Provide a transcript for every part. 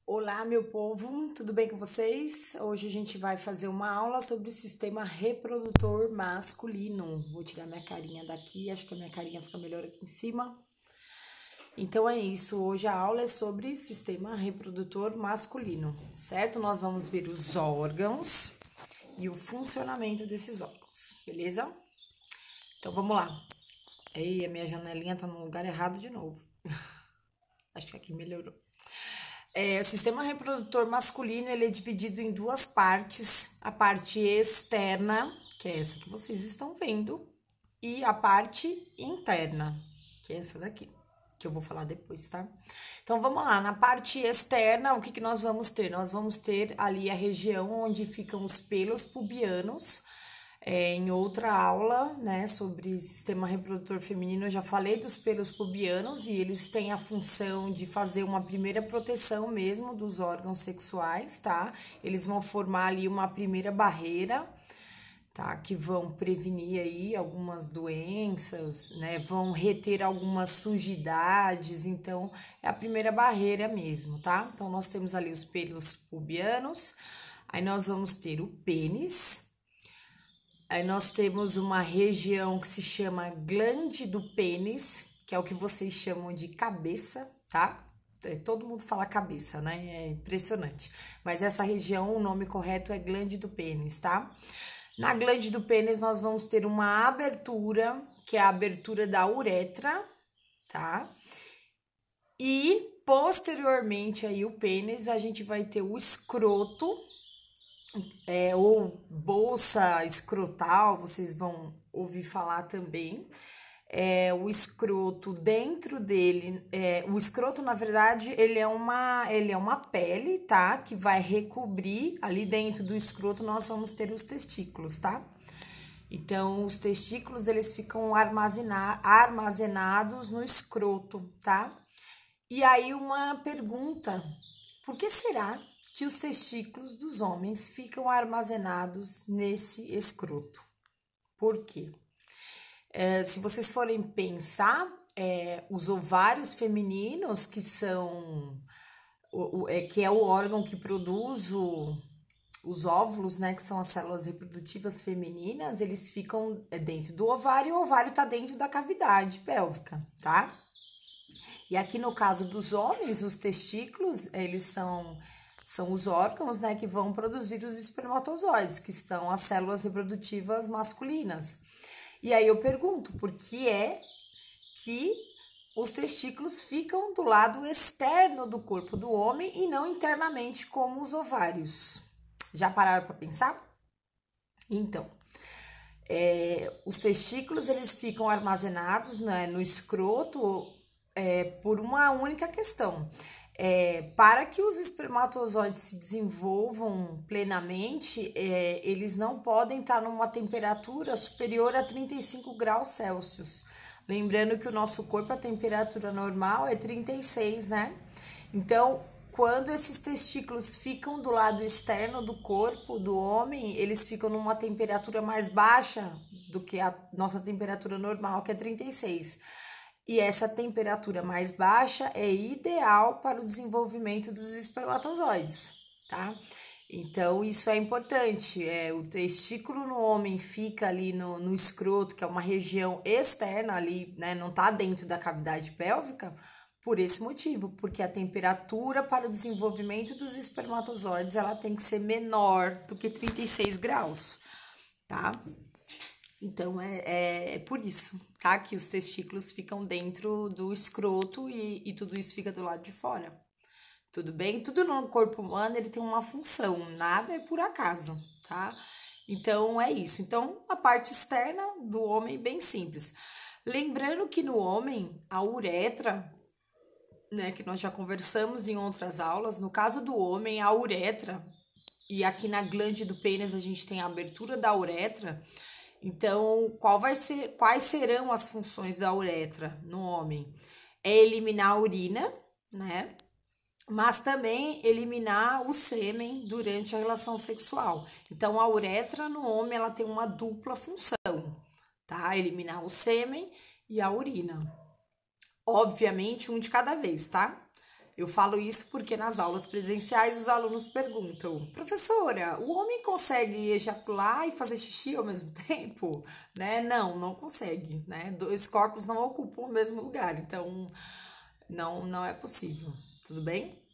Olá, meu povo, tudo bem com vocês? Hoje a gente vai fazer uma aula sobre o sistema reprodutor masculino. Vou tirar minha carinha daqui, acho que a minha carinha fica melhor aqui em cima. Então é isso, hoje a aula é sobre sistema reprodutor masculino, certo? Nós vamos ver os órgãos e o funcionamento desses órgãos, beleza? Então vamos lá. Ei, a minha janelinha tá no lugar errado de novo. Acho que aqui melhorou. O sistema reprodutor masculino ele é dividido em duas partes: a parte externa, que é essa que vocês estão vendo, e a parte interna, que é essa daqui, que eu vou falar depois, tá? Então vamos lá, na parte externa, o que que nós vamos ter? Nós vamos ter ali a região onde ficam os pelos pubianos. Em outra aula, né, sobre sistema reprodutor feminino, eu já falei dos pelos pubianos e eles têm a função de fazer uma primeira proteção mesmo dos órgãos sexuais, tá? Eles vão formar ali uma primeira barreira, tá? Que vão prevenir aí algumas doenças, né? Vão reter algumas sujidades, então é a primeira barreira mesmo, tá? Então nós temos ali os pelos pubianos, aí nós vamos ter o pênis. Aí nós temos uma região que se chama glande do pênis, que é o que vocês chamam de cabeça, tá? Todo mundo fala cabeça, né? É impressionante. Mas essa região, o nome correto é glande do pênis, tá? Na glande do pênis nós vamos ter uma abertura, que é a abertura da uretra, tá? E posteriormente aí o pênis, a gente vai ter o escroto, ou bolsa escrotal, vocês vão ouvir falar também. O escroto dentro dele, o escroto na verdade ele é uma pele, tá? Que vai recobrir ali dentro do escroto nós vamos ter os testículos, tá? Então os testículos eles ficam armazenados no escroto, tá? E aí uma pergunta: por que será que os testículos dos homens ficam armazenados nesse escroto? Por quê? Se vocês forem pensar, os ovários femininos, que são que é o órgão que produz os óvulos, né, que são as células reprodutivas femininas, eles ficam dentro do ovário e o ovário tá dentro da cavidade pélvica, tá? E aqui no caso dos homens, os testículos, eles são os órgãos, né, que vão produzir os espermatozoides, que são as células reprodutivas masculinas. E aí eu pergunto, por que é que os testículos ficam do lado externo do corpo do homem e não internamente como os ovários? Já pararam para pensar? Então, os testículos eles ficam armazenados, né, no escroto por uma única questão. Para que os espermatozoides se desenvolvam plenamente, eles não podem estar numa temperatura superior a 35 graus Celsius. Lembrando que o nosso corpo, a temperatura normal é 36, né? Então, quando esses testículos ficam do lado externo do corpo do homem, eles ficam numa temperatura mais baixa do que a nossa temperatura normal, que é 36. E essa temperatura mais baixa é ideal para o desenvolvimento dos espermatozoides, tá? Então, isso é importante. O testículo no homem fica ali no escroto, que é uma região externa ali, né? Não tá dentro da cavidade pélvica, por esse motivo, porque a temperatura para o desenvolvimento dos espermatozoides, ela tem que ser menor do que 36 graus, tá? Então, é por isso, tá? Que os testículos ficam dentro do escroto e tudo isso fica do lado de fora. Tudo bem? Tudo no corpo humano, ele tem uma função, nada é por acaso, tá? Então, é isso. Então, a parte externa do homem, bem simples. Lembrando que no homem, a uretra, né, que nós já conversamos em outras aulas, no caso do homem, a uretra, e aqui na glande do pênis a gente tem a abertura da uretra. Então, quais serão as funções da uretra no homem? É eliminar a urina, né? Mas também eliminar o sêmen durante a relação sexual. Então, a uretra no homem ela tem uma dupla função, tá? Eliminar o sêmen e a urina. Obviamente, um de cada vez, tá? Eu falo isso porque nas aulas presenciais os alunos perguntam: professora, o homem consegue ejacular e fazer xixi ao mesmo tempo? Né? Não consegue, né? Dois corpos não ocupam o mesmo lugar, então não é possível, tudo bem?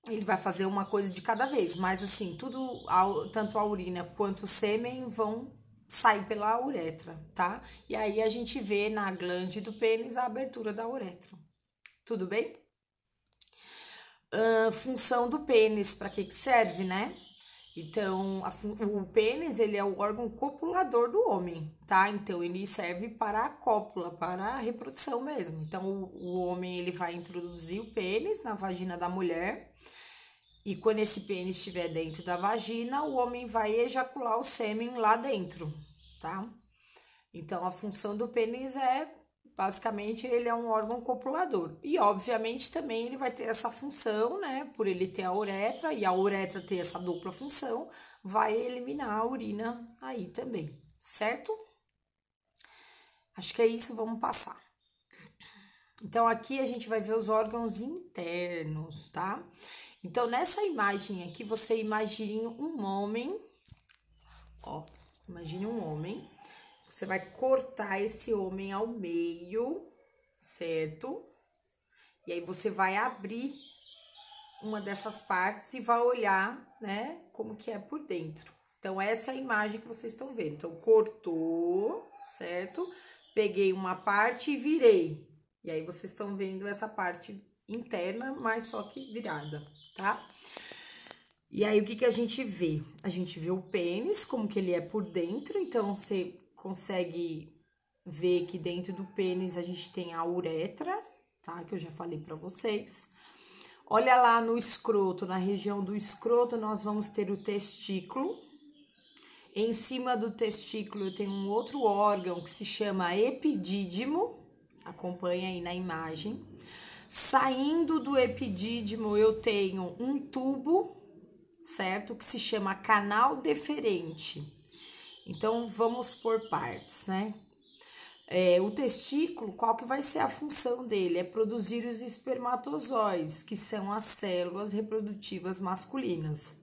Ele vai fazer uma coisa de cada vez, mas assim, tudo, tanto a urina quanto o sêmen vão sair pela uretra, tá? E aí a gente vê na glande do pênis a abertura da uretra, tudo bem? Função do pênis, para que serve, né? Então, o pênis, ele é o órgão copulador do homem, tá? Então, ele serve para a cópula, para a reprodução mesmo. Então, o homem, ele vai introduzir o pênis na vagina da mulher e quando esse pênis estiver dentro da vagina, o homem vai ejacular o sêmen lá dentro, tá? Então, a função do pênis é, basicamente, ele é um órgão copulador. E, obviamente, também ele vai ter essa função, né? Por ele ter a uretra e a uretra ter essa dupla função, vai eliminar a urina aí também, certo? Acho que é isso, vamos passar. Então, aqui a gente vai ver os órgãos internos, tá? Então, nessa imagem aqui, você imagine um homem, ó, imagine um homem. Você vai cortar esse homem ao meio, certo? E aí você vai abrir uma dessas partes e vai olhar, né, como que é por dentro. Então, essa é a imagem que vocês estão vendo. Então, cortou, certo? Peguei uma parte e virei. E aí, vocês estão vendo essa parte interna, mas só que virada, tá? E aí, o que a gente vê? A gente vê o pênis, como que ele é por dentro. Então, você consegue ver que dentro do pênis a gente tem a uretra, tá? Que eu já falei pra vocês. Olha lá no escroto, na região do escroto, nós vamos ter o testículo. Em cima do testículo eu tenho um outro órgão que se chama epidídimo. Acompanha aí na imagem. Saindo do epidídimo eu tenho um tubo, certo? Que se chama canal deferente. Então, vamos por partes, né? O testículo, qual que vai ser a função dele? É produzir os espermatozoides, que são as células reprodutivas masculinas.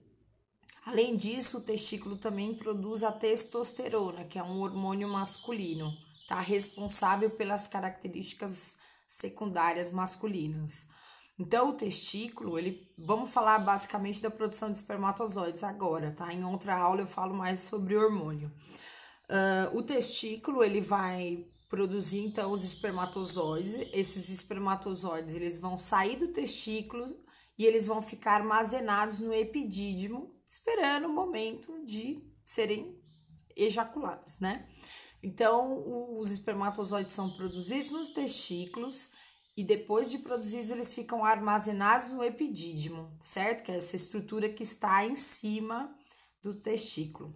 Além disso, o testículo também produz a testosterona, que é um hormônio masculino, tá? Responsável pelas características secundárias masculinas. Então, o testículo, vamos falar basicamente da produção de espermatozoides agora, tá? Em outra aula eu falo mais sobre hormônio. O testículo, ele vai produzir, então, os espermatozoides. Esses espermatozoides, eles vão sair do testículo e eles vão ficar armazenados no epidídimo, esperando o momento de serem ejaculados, né? Então, os espermatozoides são produzidos nos testículos e depois de produzidos, eles ficam armazenados no epidídimo, certo? Que é essa estrutura que está em cima do testículo.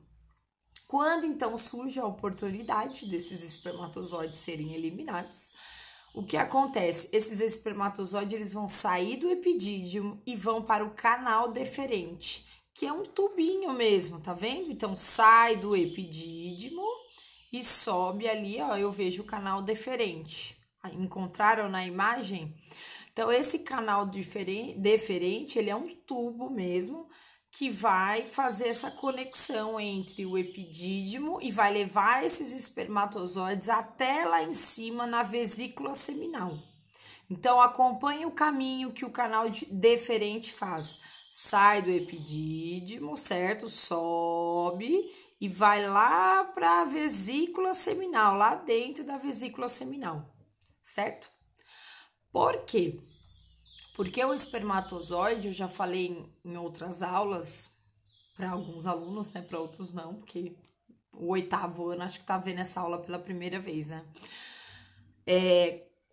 Quando então surge a oportunidade desses espermatozoides serem eliminados, o que acontece? Esses espermatozoides eles vão sair do epidídimo e vão para o canal deferente, que é um tubinho mesmo, tá vendo? Então sai do epidídimo e sobe ali, ó, eu vejo o canal deferente. Encontraram na imagem? Então esse canal deferente, ele é um tubo mesmo, que vai fazer essa conexão entre o epidídimo e vai levar esses espermatozoides até lá em cima na vesícula seminal. Então, acompanhe o caminho que o canal deferente faz. Sai do epidídimo, certo? Sobe e vai lá para a vesícula seminal, lá dentro da vesícula seminal, certo? Por quê? Porque o espermatozoide, eu já falei em outras aulas, para alguns alunos, né? Para outros não, porque o 8º ano acho que tá vendo essa aula pela primeira vez, né?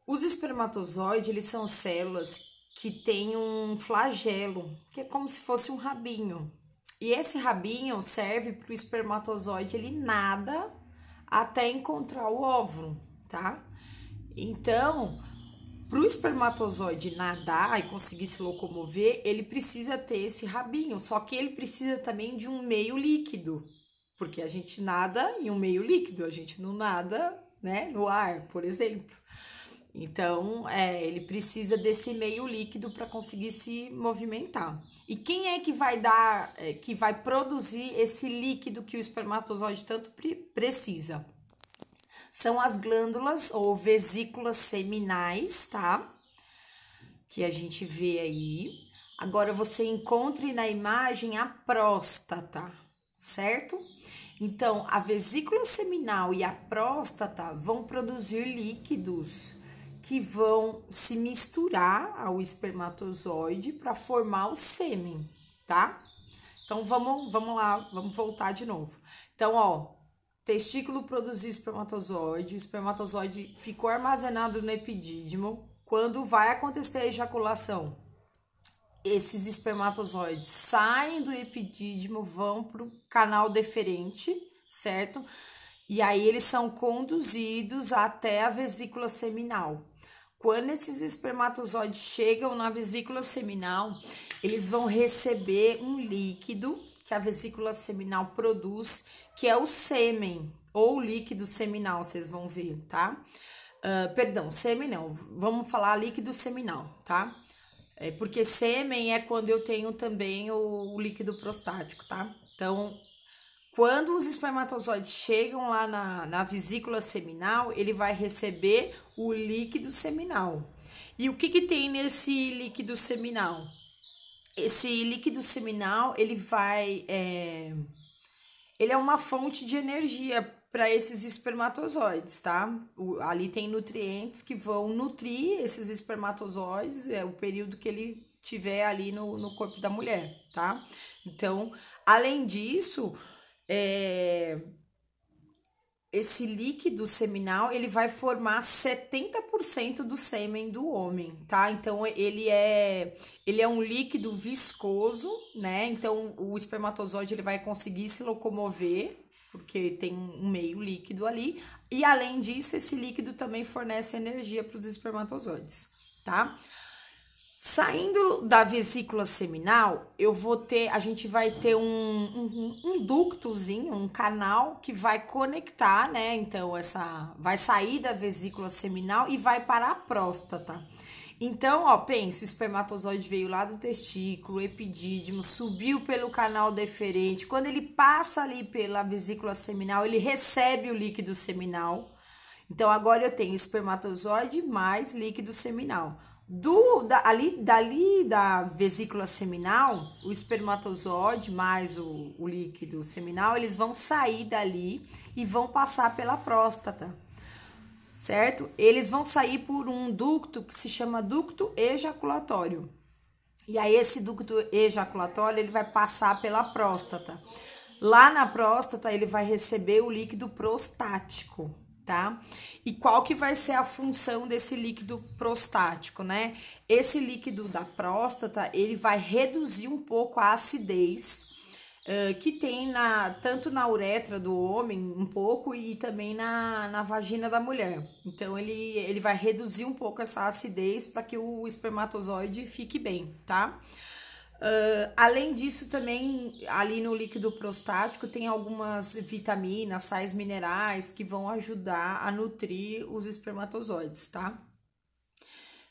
Os espermatozoides, eles são células que têm um flagelo, que é como se fosse um rabinho. E esse rabinho serve para o espermatozoide, ele nada até encontrar o óvulo, tá? Então, para o espermatozoide nadar e conseguir se locomover, ele precisa ter esse rabinho, só que ele precisa também de um meio líquido, porque a gente nada em um meio líquido, a gente não nada, né, no ar, por exemplo. Então, ele precisa desse meio líquido para conseguir se movimentar. E quem é que vai dar, que vai produzir esse líquido que o espermatozoide tanto precisa? São as glândulas ou vesículas seminais, tá? Que a gente vê aí. Agora você encontre na imagem a próstata, certo? Então, a vesícula seminal e a próstata vão produzir líquidos que vão se misturar ao espermatozoide para formar o sêmen, tá? Então, vamos lá, vamos voltar de novo. Então, ó, testículo produziu espermatozoide, o espermatozoide ficou armazenado no epidídimo. Quando vai acontecer a ejaculação, esses espermatozoides saem do epidídimo, vão para o canal deferente, certo? E aí eles são conduzidos até a vesícula seminal. Quando esses espermatozoides chegam na vesícula seminal, eles vão receber um líquido que a vesícula seminal produz, que é o sêmen, ou líquido seminal, vocês vão ver, tá? Perdão, sêmen não, vamos falar líquido seminal, tá? Porque sêmen é quando eu tenho também o líquido prostático, tá? Então, quando os espermatozoides chegam lá na vesícula seminal, ele vai receber o líquido seminal. E o que tem nesse líquido seminal? Esse líquido seminal, ele é uma fonte de energia para esses espermatozoides, tá? Ali tem nutrientes que vão nutrir esses espermatozoides, é o período que ele tiver ali no corpo da mulher, tá? Então, além disso, esse líquido seminal, ele vai formar 70% do sêmen do homem, tá? Então, ele é um líquido viscoso, né? Então, o espermatozoide, ele vai conseguir se locomover, porque tem um meio líquido ali. E, além disso, esse líquido também fornece energia para os espermatozoides, tá? Saindo da vesícula seminal, a gente vai ter um ductozinho, um canal que vai conectar, né? Então, vai sair da vesícula seminal e vai para a próstata. Então, ó, pensa, o espermatozoide veio lá do testículo, epidídimo, subiu pelo canal deferente. Quando ele passa ali pela vesícula seminal, ele recebe o líquido seminal. Então, agora eu tenho espermatozoide mais líquido seminal. Dali da vesícula seminal, o espermatozoide mais o líquido seminal, eles vão sair dali e vão passar pela próstata, certo? Eles vão sair por um ducto que se chama ducto ejaculatório. E aí esse ducto ejaculatório, ele vai passar pela próstata. Lá na próstata, ele vai receber o líquido prostático, tá? E qual que vai ser a função desse líquido prostático, né? Esse líquido da próstata, ele vai reduzir um pouco a acidez que tem tanto na uretra do homem, um pouco, e também na vagina da mulher. Então, ele vai reduzir um pouco essa acidez para que o espermatozoide fique bem, tá? Além disso, também ali no líquido prostático tem algumas vitaminas, sais minerais que vão ajudar a nutrir os espermatozoides, tá?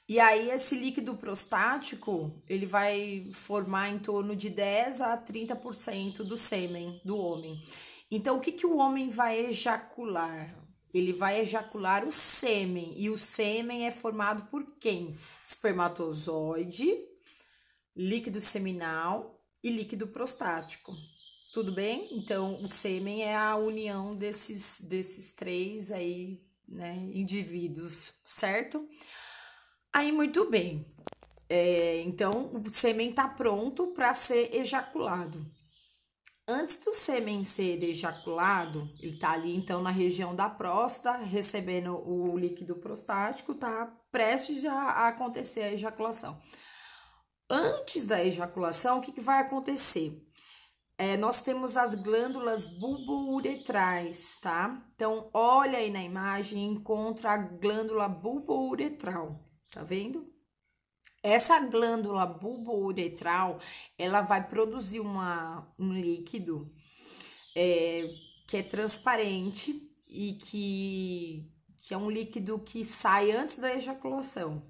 E aí, esse líquido prostático, ele vai formar em torno de 10 a 30% do sêmen do homem. Então, o que o homem vai ejacular? Ele vai ejacular o sêmen. E o sêmen é formado por quem? Espermatozoide, líquido seminal e líquido prostático. Tudo bem? Então, o sêmen é a união desses três aí, né, indivíduos, certo? Aí, muito bem. Então, o sêmen tá pronto para ser ejaculado. Antes do sêmen ser ejaculado, ele tá ali, então, na região da próstata, recebendo o líquido prostático, tá prestes a acontecer a ejaculação. Antes da ejaculação, o que vai acontecer? Nós temos as glândulas bulbouretrais, tá? Então, olha aí na imagem, encontra a glândula bulbouretral, tá vendo? Essa glândula bulbouretral, ela vai produzir um líquido que é transparente e que que é um líquido que sai antes da ejaculação.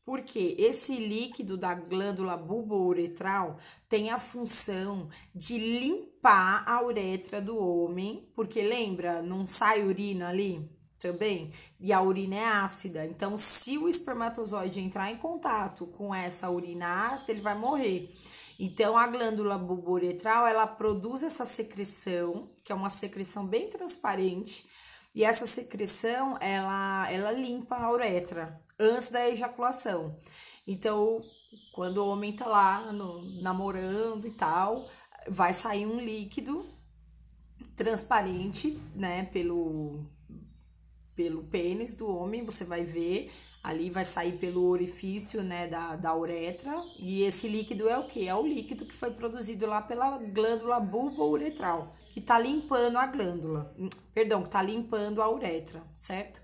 Porque esse líquido da glândula bulbouretral tem a função de limpar a uretra do homem, porque lembra, não sai urina ali também? E a urina é ácida. Então, se o espermatozoide entrar em contato com essa urina ácida, ele vai morrer. Então, a glândula bulbouretral, ela produz essa secreção, que é uma secreção bem transparente, e essa secreção, ela limpa a uretra antes da ejaculação. Então, quando o homem tá lá namorando e tal, vai sair um líquido transparente, né, pelo pênis do homem, você vai ver, ali vai sair pelo orifício, né, da uretra, e esse líquido é o quê? É o líquido que foi produzido lá pela glândula bulbouretral, que tá limpando a glândula, perdão, que tá limpando a uretra, certo?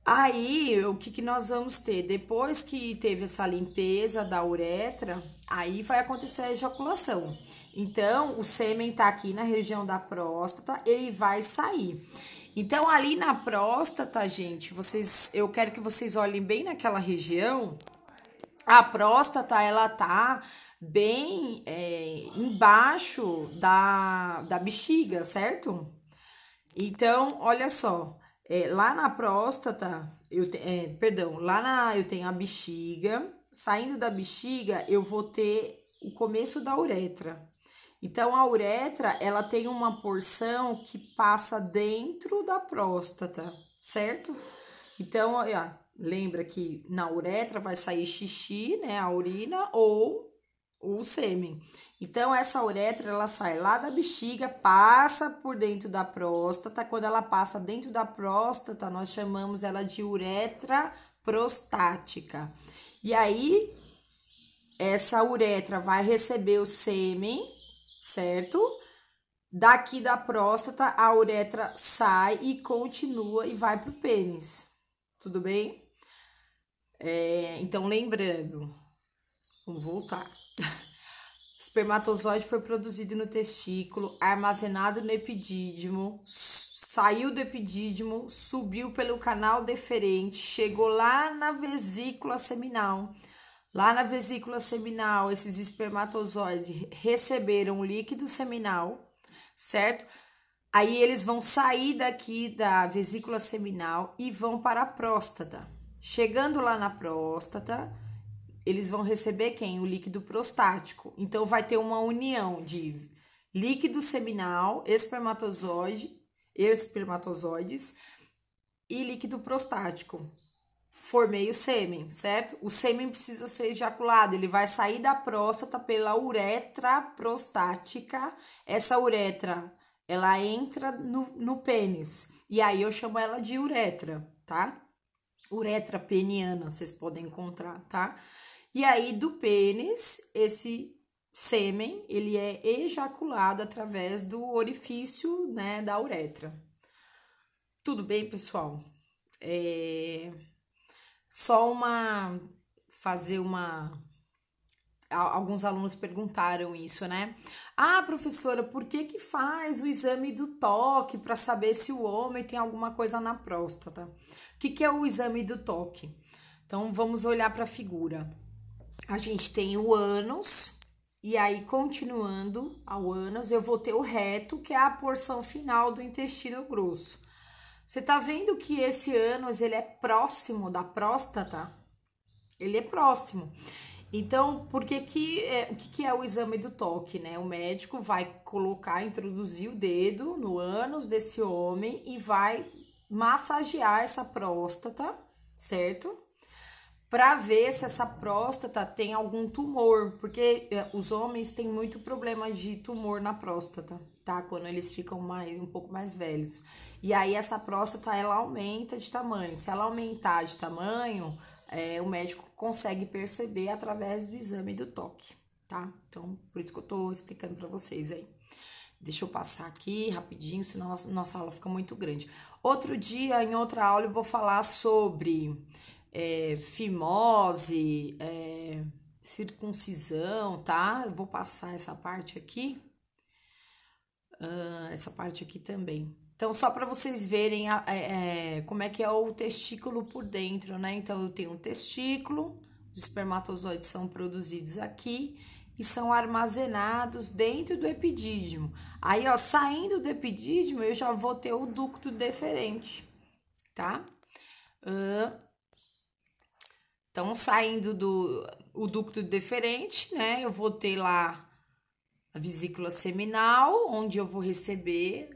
Aí, o que nós vamos ter? Depois que teve essa limpeza da uretra, aí vai acontecer a ejaculação. Então, o sêmen tá aqui na região da próstata, ele vai sair. Então, ali na próstata, gente, eu quero que vocês olhem bem naquela região. A próstata, ela tá bem embaixo da bexiga, certo? Então, olha só, lá na próstata, eu tenho a bexiga, saindo da bexiga, eu vou ter o começo da uretra. Então, a uretra, ela tem uma porção que passa dentro da próstata, certo? Então, olha, lembra que na uretra vai sair xixi, né, a urina ou o sêmen. Então, essa uretra, ela sai lá da bexiga, passa por dentro da próstata. Quando ela passa dentro da próstata, nós chamamos ela de uretra prostática. E aí, essa uretra vai receber o sêmen, certo? Daqui da próstata, a uretra sai e continua e vai pro pênis. Tudo bem? Então, lembrando, vamos voltar. Espermatozoide foi produzido no testículo, armazenado no epidídimo, saiu do epidídimo, subiu pelo canal deferente, chegou lá na vesícula seminal. Lá na vesícula seminal, esses espermatozoides receberam o líquido seminal, certo? Aí eles vão sair daqui da vesícula seminal e vão para a próstata. Chegando lá na próstata, eles vão receber quem? O líquido prostático. Então, vai ter uma união de líquido seminal, espermatozoides e líquido prostático. Formei o sêmen, certo? O sêmen precisa ser ejaculado, ele vai sair da próstata pela uretra prostática. Essa uretra, ela entra no pênis, e aí eu chamo ela de uretra, tá? Uretra peniana, vocês podem encontrar, tá? E aí, do pênis, esse sêmen, ele é ejaculado através do orifício, né, da uretra. Tudo bem, pessoal? Só fazer uma... Alguns alunos perguntaram isso, né? Ah, professora, por que que faz o exame do toque para saber se o homem tem alguma coisa na próstata? O que que é o exame do toque? Então, vamos olhar para a figura. A gente tem o ânus, e aí, continuando ao ânus, eu vou ter o reto, que é a porção final do intestino grosso. Você tá vendo que esse ânus, ele é próximo da próstata? Ele é próximo. Então, o que que é o exame do toque, né? O médico vai introduzir o dedo no ânus desse homem e vai massagear essa próstata, certo? Para ver se essa próstata tem algum tumor, porque os homens têm muito problema de tumor na próstata, tá? Quando eles ficam um pouco mais velhos. E aí essa próstata, ela aumenta de tamanho. Se ela aumentar de tamanho, o médico consegue perceber através do exame do toque, tá? Então, por isso que eu tô explicando para vocês aí. Deixa eu passar aqui rapidinho, senão a nossa aula fica muito grande. Outro dia, em outra aula, eu vou falar sobre fimose, circuncisão, tá? Eu vou passar essa parte aqui também. Então, só para vocês verem como é que é o testículo por dentro, né? Então, eu tenho um testículo, os espermatozoides são produzidos aqui e são armazenados dentro do epidídimo. Aí, ó, saindo do epidídimo, eu já vou ter o ducto deferente, tá? Então, saindo o ducto deferente, né? Eu vou ter lá a vesícula seminal, onde eu vou receber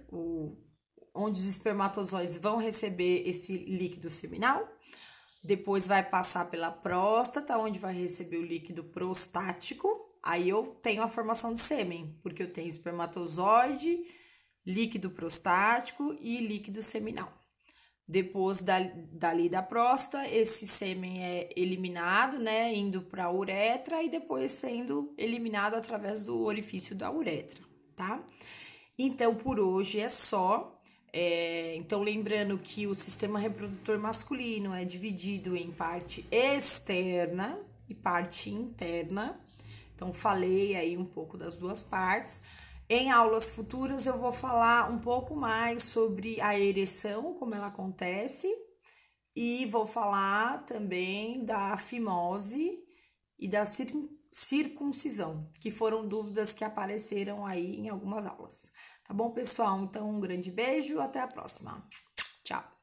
onde os espermatozoides vão receber esse líquido seminal. Depois vai passar pela próstata, onde vai receber o líquido prostático. Aí eu tenho a formação do sêmen, porque eu tenho espermatozoide, líquido prostático e líquido seminal. Depois dali da próstata, esse sêmen é eliminado, né, indo para a uretra e depois sendo eliminado através do orifício da uretra, tá? Então, por hoje é só. Então, lembrando que o sistema reprodutor masculino é dividido em parte externa e parte interna. Então, falei aí um pouco das duas partes. Em aulas futuras, eu vou falar um pouco mais sobre a ereção, como ela acontece, e vou falar também da fimose e da circuncisão, que foram dúvidas que apareceram aí em algumas aulas. Tá bom, pessoal? Então, um grande beijo, até a próxima. Tchau!